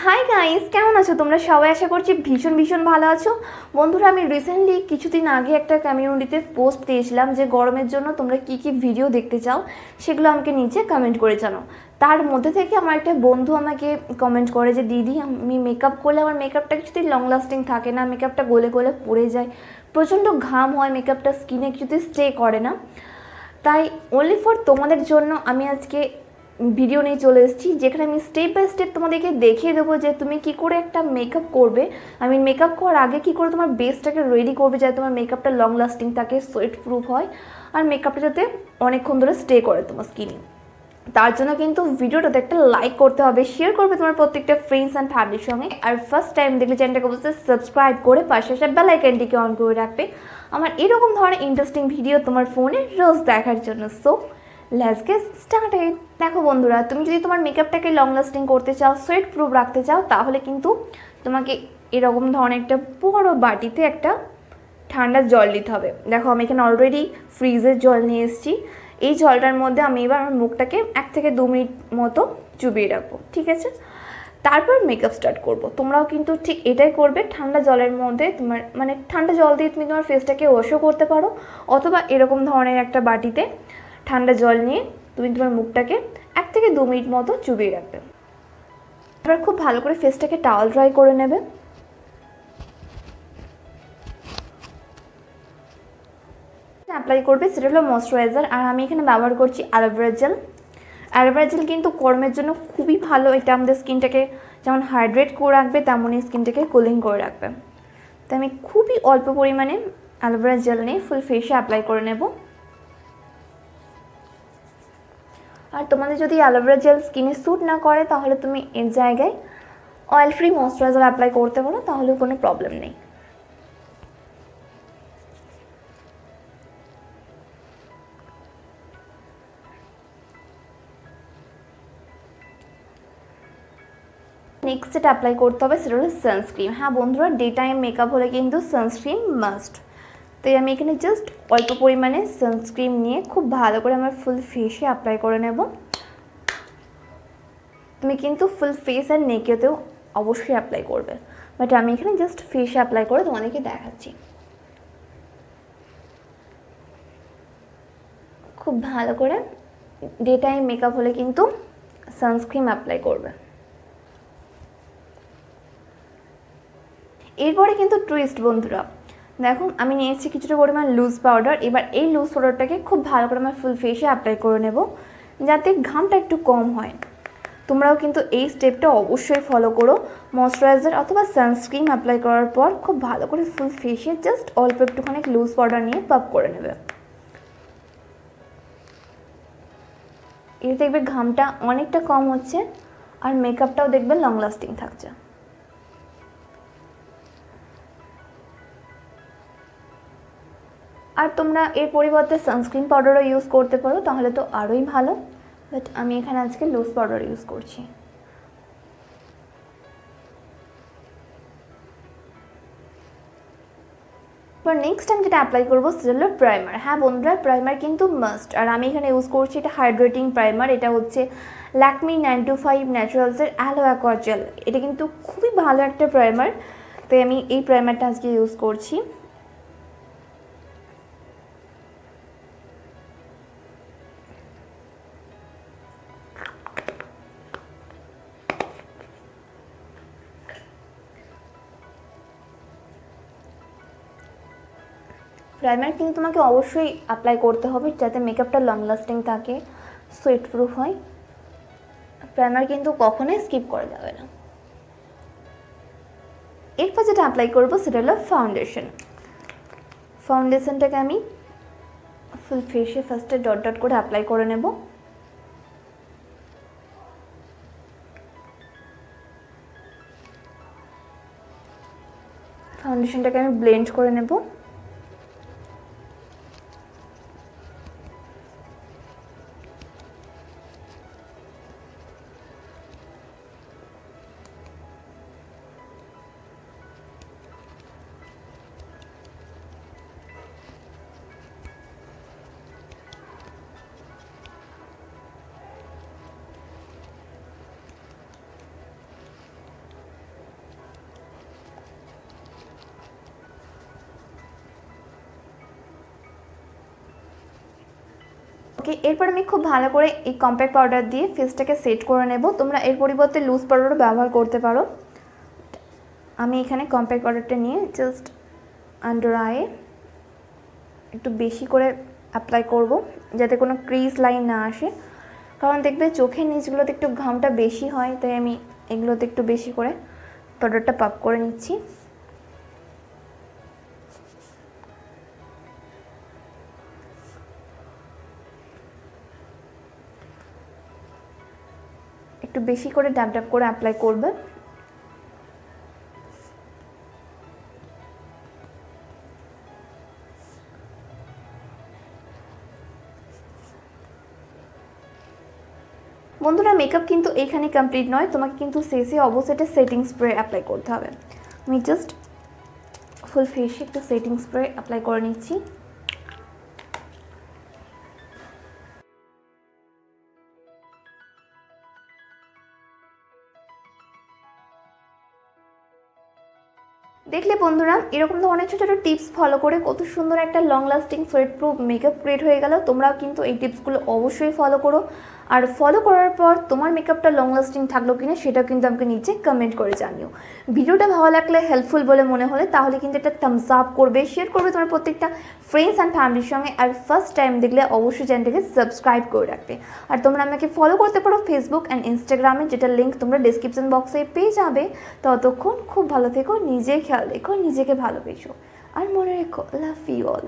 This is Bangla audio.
হাই গাইস, কেমন আছো তোমরা সবাই? আশা করছি ভীষণ ভালো আছো। বন্ধুরা, আমি রিসেন্টলি কিছুদিন আগে একটা কমিউনিটিতে পোস্ট দিয়েছিলাম যে গরমের জন্য তোমরা কি ভিডিও দেখতে চাও সেগুলো আমাকে নিচে কমেন্ট করে জানাও। তার মধ্যে থেকে আমার একটা বন্ধু আমাকে কমেন্ট করে যে দিদি, আমি মেকআপ করলে আমার মেকআপটা কিছুতেই লং লাস্টিং থাকে না, মেকআপটা গলে গলে পড়ে যায়, প্রচণ্ড ঘাম হয়, মেকআপটা স্কিনে কিছুতেই স্টে করে না। তাই অনলি ফর তোমাদের জন্য আমি আজকে ভিডিও নিয়ে চলে এসেছি, যেখানে আমি স্টেপ বাই স্টেপ তোমাদেরকে দেখিয়ে দেবো যে তুমি কি করে একটা মেকআপ করবে। আমি মেকআপ করার আগে কি করে তোমার বেসটাকে রেডি করবে যাতে তোমার মেকআপটা লং লাস্টিং থাকে, সোয়েট প্রুফ হয়, আর মেকআপটা যাতে অনেকক্ষণ ধরে স্টে করে তোমার স্কিনে। তার জন্য কিন্তু ভিডিওটাতে একটা লাইক করতে হবে, শেয়ার করবে তোমার প্রত্যেকটা ফ্রেন্ডস অ্যান্ড ফ্যামিলির সঙ্গে, আর ফার্স্ট টাইম দেখলে চ্যানেলটাকে অবশ্যই সাবস্ক্রাইব করে পাশে আসা বেল আইকনটিকে অন করে রাখবে আমার এরকম ধরনের ইন্টারেস্টিং ভিডিও তোমার ফোনে রোজ দেখার জন্য। So let's get started. দেখো বন্ধুরা, তুমি যদি তোমার মেকআপটাকে লং লাস্টিং করতে চাও, সোয়েট প্রুফ রাখতে চাও, তাহলে কিন্তু তোমাকে এরকম ধরনের একটা বড় বাটিতে একটা ঠান্ডা জল নিতে হবে। দেখো, আমি এখানে অলরেডি ফ্রিজের জল নিয়ে এসেছি। এই জলটার মধ্যে আমি এবার আমার মুখটাকে 1 থেকে 2 মিনিট মতো চুবিয়ে রাখবো, ঠিক আছে? তারপর মেকআপ স্টার্ট করব। তোমরাও কিন্তু ঠিক এটাই করবে। ঠান্ডা জলের মধ্যে তোমার ঠান্ডা জল দিয়ে তুমি তোমার ফেসটাকে ওয়াশও করতে পারো, অথবা এরকম ধরনের একটা বাটিতে ঠান্ডা জল নিয়ে তুমি তোমার মুখটাকে 1 থেকে 2 মিনিট মতো চুবিয়ে রাখবে। এবার খুব ভালো করে ফেসটাকে টাওয়াল ড্রাই করে নেবে। অ্যাপ্লাই করবে সেটা হলো ময়শ্চারাইজার, আর আমি এখানে ব্যবহার করছি অ্যালোভেরা জেল। অ্যালোভেরা জেল কিন্তু গরমের জন্য খুবই ভালো। এটা আমাদের স্কিনটাকে যেমন হাইড্রেট করে রাখবে, তেমনই স্কিনটাকে কুলিং করে রাখবে। তো আমি খুবই অল্প পরিমাণে অ্যালোভেরা জেল নিয়ে ফুল ফেসে অ্যাপ্লাই করে নেব। আর তোমাদের যদি অ্যালোভেরা জেল স্কিনে স্যুট না করে, তাহলে তুমি এর জায়গায় অয়েল ফ্রি ময়শ্চারাইজার অ্যাপ্লাই করতে পারো, তাহলে কোনো প্রবলেম নেই। নেক্সট যেটা অ্যাপ্লাই করতে হবে সেটা হলো সানস্ক্রিন। হ্যাঁ বন্ধুরা, ডে টাইম মেকআপ হলে কিন্তু সানস্ক্রিন মাস্ট। তো আমি এখানে জাস্ট অল্প পরিমাণে সানস্ক্রিন নিয়ে খুব ভালো করে আমার ফুল ফেসে অ্যাপ্লাই করে নেব। তুমি কিন্তু ফুল ফেস আর নেকেতেও অবশ্যই অ্যাপ্লাই করবে, বাট আমি এখানে জাস্ট ফেসে অ্যাপ্লাই করে তোমাদেরকে দেখাচ্ছি। খুব ভালো করে ডে টাইম মেকআপ হলে কিন্তু সানস্ক্রিন অ্যাপ্লাই করবে। এরপরে কিন্তু টুইস্ট বন্ধুরা, দেখুন আমি নিয়েছি কিছুটা পরিমাণ লুজ পাউডার। এবার এই লুজ পাউডারটাকে খুব ভালো করে আমার ফুল ফেসে অ্যাপ্লাই করে নেব, যাতে ঘামটা একটু কম হয়। তোমরাও কিন্তু এই স্টেপটা অবশ্যই ফলো করো। ময়শ্চারাইজার অথবা সানস্ক্রিন অ্যাপ্লাই করার পর খুব ভালো করে ফুল ফেসে জাস্ট অল্প একটুখানি লুজ পাউডার নিয়ে পাপ করে নেবে। এতে দেখবে ঘামটা অনেকটা কম হচ্ছে, আর মেকআপটাও দেখবে লং লাস্টিং থাকছে। আর তোমরা এর পরিবর্তে সানস্ক্রিন পাউডারও ইউজ করতে পারো, তাহলে তো আরোই ভালো, বাট আমি এখানে আজকে লুজ পাউডার ইউজ করছি। এবার নেক্সট আমি যেটা অ্যাপ্লাই করবো সেটা হলো প্রাইমার। হ্যাঁ বন্ধুরা, প্রাইমার কিন্তু মাস্ট, আর আমি এখানে ইউজ করছি এটা হাইড্রেটিং প্রাইমার। এটা হচ্ছে ল্যাকমি 925 ন্যাচারালসের অ্যালো অ্যাকোয়া জেল। এটা কিন্তু খুবই ভালো একটা প্রাইমার, তাই আমি এই প্রাইমারটা আজকে ইউজ করছি। প্রাইমার কিন্তু তোমাকে অবশ্যই অ্যাপ্লাই করতে হবে যাতে মেকআপটা লং লাস্টিং থাকে, সোয়েট প্রুফ হয়। প্রাইমার কিন্তু কখনোই স্কিপ করা যাবে না। এরপর যেটা অ্যাপ্লাই করবো সেটা হলো ফাউন্ডেশন। ফাউন্ডেশনটাকে আমি ফুল ফেসে ফার্স্টে ডট ডট করে অ্যাপ্লাই করে নেব। ফাউন্ডেশনটাকে আমি ব্লেন্ড করে নেব। ওকে, এরপর আমি খুব ভালো করে এই কম্প্যাক্ট পাউডার দিয়ে ফেসটাকে সেট করে নেব। তোমরা এর পরিবর্তে লুজ পাউডারও ব্যবহার করতে পারো। আমি এখানে কম্প্যাক্ট পাউডারটা নিয়ে জাস্ট আন্ডার আই একটু বেশি করে অ্যাপ্লাই করব, যাতে কোনো ক্রিজ লাইন না আসে। কারণ দেখবে চোখের নিচগুলোতে একটু ঘামটা বেশি হয়, তাই আমি এগুলোতে একটু বেশি করে পাউডারটা পাপ করে নিচ্ছি। একটু বেশি করে ড্যাব ড্যাব করে অ্যাপ্লাই করবে। বন্ধুরা মেকআপ কিন্তু এইখানে কমপ্লিট নয়, তোমাকে কিন্তু শেষে অবশ্যই একটা সেটিং স্প্রে অ্যাপ্লাই করতে হবে। আমি জাস্ট ফুল ফেসে একটা সেটিং স্প্রে অ্যাপ্লাই করে নিচ্ছি। দেখলে বন্ধুরা এরকম ধরনের ছোটো ছোটো টিপস ফলো করে কত সুন্দর একটা long lasting sweat proof makeup create হয়ে গেল। তোমরাও কিন্তু এই টিপসগুলো অবশ্যই ফলো করো, আর ফলো করার পর তোমার মেকআপটা লং লাস্টিং থাকলো কিনা সেটাও কিন্তু আমাকে নিচে কমেন্ট করে জানিও। ভিডিওটা ভালো লাগলে, হেল্পফুল বলে মনে হলে তাহলে কিন্তু একটা থামস আপ করবে, শেয়ার করবে তোমার প্রত্যেকটা ফ্রেন্ডস অ্যান্ড ফ্যামিলির সঙ্গে। আর ফার্স্ট টাইম দেখলে অবশ্যই চ্যানেলটাকে সাবস্ক্রাইব করে রাখবে। আর তোমরা আমাকে ফলো করতে পারো ফেসবুক অ্যান্ড ইনস্টাগ্রামে, যেটার লিঙ্ক তোমরা ডিসক্রিপশন বক্সে পেয়ে যাবে। ততক্ষণ খুব ভালো থেকো, নিজে খেয়াল রেখো, নিজেকে ভালোবেসো, আর মনে রেখো লাভ ইউ অল।